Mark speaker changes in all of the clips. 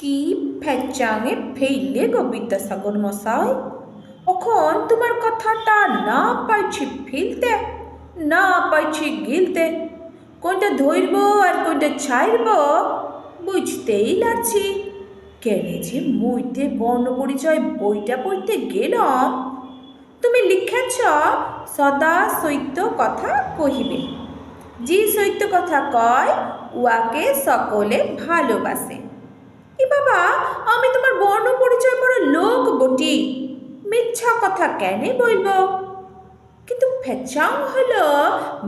Speaker 1: কি ফ্যাচাঙে ফেইলে গো বিদ্যাসাগর মশাই, এখন তোমার কথাটা না পাইছি ফেলতে, না পাইছি গিলতে, কোনটা ধরব আর কোনটা ছাড়ব বুঝতেই লাগছি। কেন যে মুইতে বর্ণপরিচয় বইটা পড়তে গেলাম, তুমি লিখেছ সদা সত্য কথা কহিবে, যে সত্য কথা কয় উয়াকে সকলে ভালোবাসে। এ বাবা, আমি তোমার বর্ণ পরিচয় করা লোক বটি, মিথ্যা কথা কেন বলব? কিন্তু ফেচাং হলো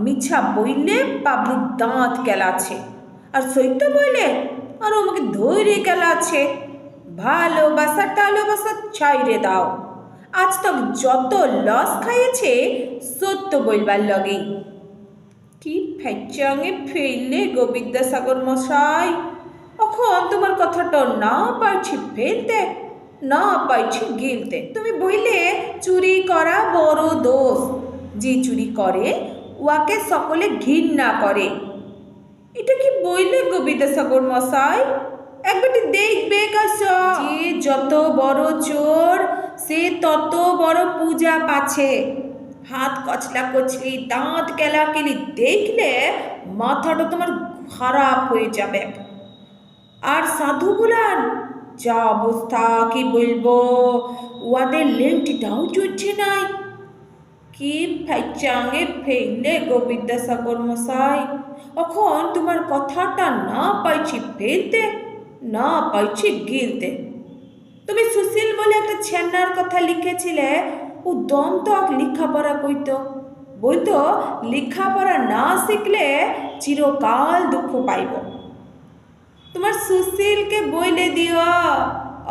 Speaker 1: মিছা বইলে পাবলিক দাঁত কেলাছে, আর সত্য বইলে আর আমাকে ধৈর্য কেলাছে। ভালোবাসা টালোবাসা ছাইরে দাও, আজ তক যত লস খাইয়েছে সত্য বলবার লগে। কি ফেচাঙে ফেললে গো বিদ্যাসাগর মশাই, এখন তোমার কথাটা না পারছি ফেলতে, না পারছি গিলতে। তুমি বইলে চুরি করা বড় দোষ, যে চুরি করে উয়াকে সকলে ঘৃণা করে। এটা কি বইলে গো বিদ্যাসাগর মশাই? একবারটি দেখবে কাছে, যে যত বড় চোর সে তত বড় পূজা পাচ্ছে। হাত কচলা কচলি দাঁত কেলাকেলি দেখলে মাথাটা তোমার খারাপ হয়ে যাবে। আর সাধুগুলার যা অবস্থা কি বলবো, উহাদের লেংটিটাও চড়ছে নাই। কি ফেচাঙে ফেললে গো বিদ্যাসাগর মশাই, এখন তোমার কথাটা না পাইছি ফেলতে, না পাইছি গিলতে। তুমি সুশীল বলে একটা ছেন্নার কথা লিখেছিলে, ও দম তো লেখাপড়া কইত, বলতো লেখাপড়া না শিখলে চিরকাল দুঃখ পাইব। তোমার সুশীলকে বইলে দিও,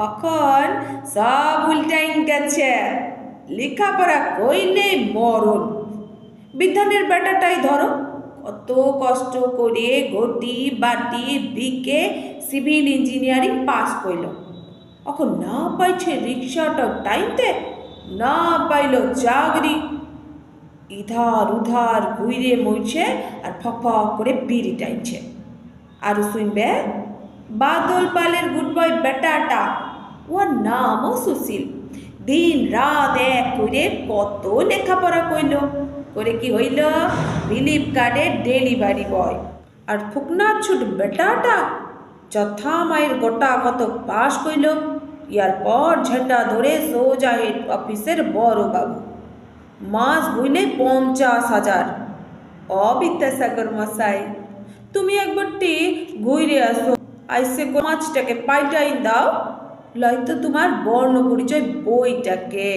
Speaker 1: এখন সব উল্টাইন গেছে, লেখাপড়া কইলে মরণ। বিধানের বেটাটাই ধরো, কত কষ্ট করে গটি বাটি বিকে সিভিল ইঞ্জিনিয়ারিং পাস করল, এখন না পাইছে রিক্সাটা টাইমতে, না পাইল চাকরি, ইধার উধার ঘুরে মরছে আর ফক ফক করে বিড়ি টাইমছে। আর শুনবে বাদল পালের গুড বয় বেটাটা, ওর নামও সুশীল, দিন রাত এক করে কত লেখাপড়া কইল, করে কি হইল ফ্লিপকার্টের ডেলিভারি বয়। আর ফুকনা ছুট বেটাটা যথা মায়ের গোটা কত পাশ কইল, ইয়ার পর ঝান্ডা ধরে সোজা হেড অফিসের বড় বাবু, মাস বইলে 50,000। অবিদ্যাসাগর মশাই, তুমি একবারটি ঘুরে আসো, আইসে মাছটাকে পাল্টাই দাও, লয়তো তোমার বর্ণ পরিচয় বইটাকে।